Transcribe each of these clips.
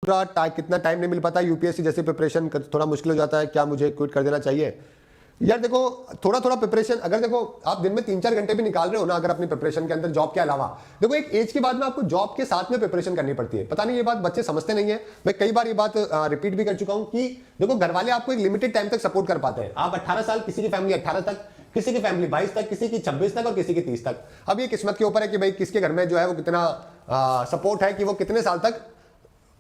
कितना टाइम नहीं मिल पाता, यूपीएससी जैसे प्रिपरेशन थोड़ा मुश्किल हो जाता है, क्या मुझे क्विट कर देना चाहिए? यार देखो, थोड़ा थोड़ा प्रिपरेशन, अगर देखो आप दिन में 3-4 घंटे भी निकाल रहे हो ना अगर अपनी प्रिपरेशन के अंदर जॉब के अलावा, देखो एक एज के बाद में आपको जॉब के साथ में प्रिपरेशन करनी पड़ती है। पता नहीं ये बात बच्चे समझते नहीं है, मैं कई बार ये बात रिपीट भी कर चुका हूं कि देखो घर वाले आपको एक लिमिटेड टाइम तक सपोर्ट कर पाते हैं। आप 18 साल, किसी की फैमिली 18 तक, किसी की फैमिली 22 तक, किसी की 26 तक और किसी की 30 तक। अब ये किस्मत के ऊपर है कि भाई किसके घर में जो है वो कितना सपोर्ट है कि वो कितने साल तक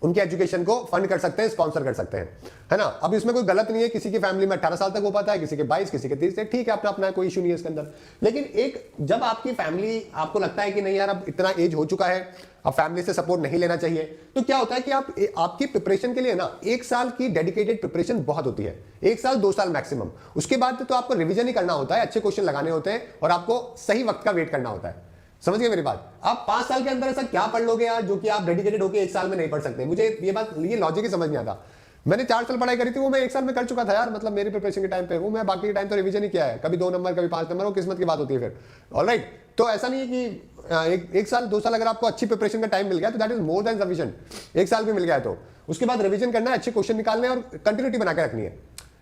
उनके एजुकेशन को फंड कर सकते हैं, स्पॉन्सर कर सकते हैं, है ना। अब इसमें कोई गलत नहीं है, किसी की फैमिली में 18 साल तक हो पाता है, किसी के 22, किसी के 30 से, ठीक है, अपना अपना कोई इशू नहीं है इसके अंदर। लेकिन एक जब आपकी फैमिली, आपको लगता है कि नहीं यार अब इतना एज हो चुका है, अब फैमिली से सपोर्ट नहीं लेना चाहिए, तो क्या होता है कि आपकी प्रिपरेशन के लिए ना 1 साल की डेडिकेटेड प्रिपरेशन बहुत होती है। 1 साल 2 साल मैक्सिमम। उसके बाद तो आपको रिविजन ही करना होता है, अच्छे क्वेश्चन लगाने होते हैं और आपको सही वक्त का वेट करना होता है। समझ गए मेरी बात? आप 5 साल के अंदर ऐसा क्या पढ़ लोगे यार जो कि आप डेडिकेटेड होकर 1 साल में नहीं पढ़ सकते? मुझे ये लॉजिक ही समझ नहीं आता। मैंने 4 साल पढ़ाई करी थी, वो मैं 1 साल में कर चुका था यार, मतलब मेरी प्रिपरेशन के टाइम पे वो मैं बाकी के टाइम तो रिवीजन ही किया है, कभी 2 नंबर कभी 5 नंबर, वो किस्मत की बात होती है फिर। ऑलराइट, तो ऐसा नहीं है कि एक साल 2 साल अगर आपको अच्छी प्रिपरेशन का टाइम मिल गया तो that is more than sufficient. 1 साल भी मिल गया है तो उसके बाद रिवीजन करना है, अच्छे क्वेश्चन निकालने और कंटिन्यूटी बना के रखनी है।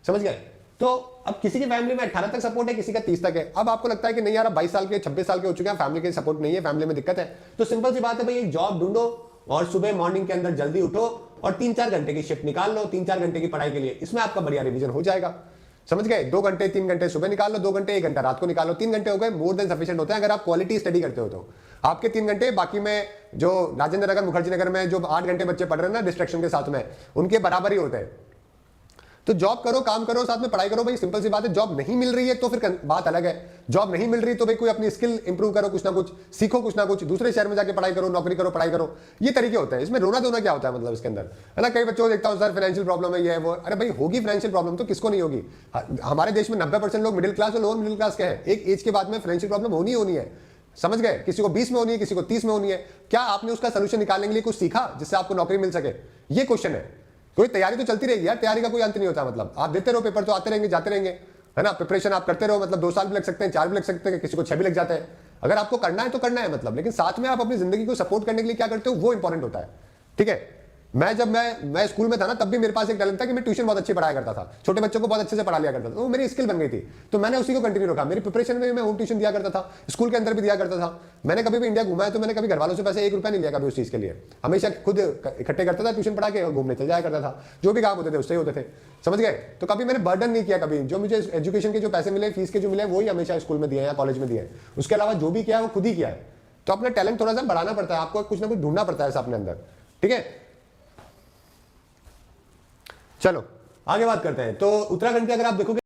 समझ गए? तो अब किसी की फैमिली में 18 तक सपोर्ट है, किसी का 30 तक है। अब आपको लगता है कि नहीं यार 22 साल के 26 साल के हो चुके हैं, फैमिली के सपोर्ट नहीं है, फैमिली में दिक्कत है, तो सिंपल सी बात है भाई, एक जॉब ढूंढो और सुबह मॉर्निंग के अंदर जल्दी उठो और 3-4 घंटे की शिफ्ट निकाल लो 3-4 घंटे की पढ़ाई के लिए। इसमें आपका बढ़िया रिवीजन हो जाएगा। समझ गए? 2 घंटे 3 घंटे सुबह निकाल लो, 2 घंटे 1 घंटा रात को निकालो, 3 घंटे हो गए, मोर देन सफिशिएंट होता है अगर आप क्वालिटी स्टडी करते हो तो। आपके 3 घंटे, बाकी में जो राजेंद्र नगर मुखर्जी नगर में जो 8 घंटे बच्चे पढ़ रहे हैं ना डिस्ट्रैक्शन के साथ में, उनके बराबर ही होते हैं। तो जॉब करो, काम करो, साथ में पढ़ाई करो भाई, सिंपल सी बात है। जॉब नहीं मिल रही है तो फिर बात अलग है। जॉब नहीं मिल रही तो भाई कोई अपनी स्किल इंप्रूव करो, कुछ ना कुछ सीखो, कुछ ना कुछ दूसरे शहर में जाके पढ़ाई करो, नौकरी करो, पढ़ाई करो। ये तरीके होते हैं। इसमें रोना धोना क्या होता है मतलब इसके अंदर, है ना। कई बच्चों को देखता हूं सर फाइनेंशियल प्रॉब्लम है, ये है वो। अरे भाई होगी फाइनेंशियल प्रॉब्लम तो किसको नहीं होगी? हमारे देश में 90% लोग मिडिल क्लास और लोअर मिडिल क्लास के हैं। एक एज के बाद में फाइनेंशियल प्रॉब्लम होनी है। समझ गए? किसी को 20 में होनी है, किसी को 30 में होनी है। क्या आपने उसका सोल्यूशन निकालने के लिए कुछ सीखा जिससे आपको नौकरी मिल सके? ये क्वेश्चन है। कोई तैयारी तो चलती रहेगी यार, तैयारी का कोई अंत नहीं होता। मतलब आप देते रहो पेपर, तो आते रहेंगे जाते रहेंगे, है ना। प्रिपरेशन आप करते रहो, मतलब 2 साल भी लग सकते हैं, 4 भी लग सकते हैं, किसी को 6 भी लग जाते हैं। अगर आपको करना है तो करना है मतलब, लेकिन साथ में आप अपनी जिंदगी को सपोर्ट करने के लिए क्या करते हो वो इंपॉर्टेंट होता है। ठीक है? जब मैं स्कूल में था ना, तब भी मेरे पास एक टैलेंट था कि मैं ट्यूशन बहुत अच्छी पढ़ाया करता था, छोटे बच्चों को बहुत अच्छे से पढ़ा लिया करता था। वो मेरी स्किल बन गई थी, तो मैंने उसी को कंटिन्यू रखा। मेरी प्रिपरेशन में मैं होम ट्यूशन दिया करता था, स्कूल के अंदर भी दिया करता था। मैंने कभी भी इंडिया घुमा है तो मैंने कभी घर वालों से पैसे 1 रुपया नहीं लिया कभी उस चीज के लिए। हमेशा खुद इकट्ठे करता था, ट्यूशन पढ़ा के और घूमने चल जाया करता था। जो भी काम होते थे उससे ही होते थे। समझ गए? तो कभी मैंने बर्डन नहीं किया। कभी जो मुझे एजुकेशन के जो पैसे मिले, फीस के जो मिले, वही हमेशा स्कूल में दिए या कॉलेज में दिए। उसके अलावा जो भी किया वो खुद ही किया है। तो अपना टैलेंट थोड़ा सा बढ़ाना पड़ता है, आपको कुछ ना कुछ ढूंढना पड़ता है अपने अंदर। ठीक है, चलो आगे बात करते हैं। तो उत्तराखंड के अगर आप देखोगे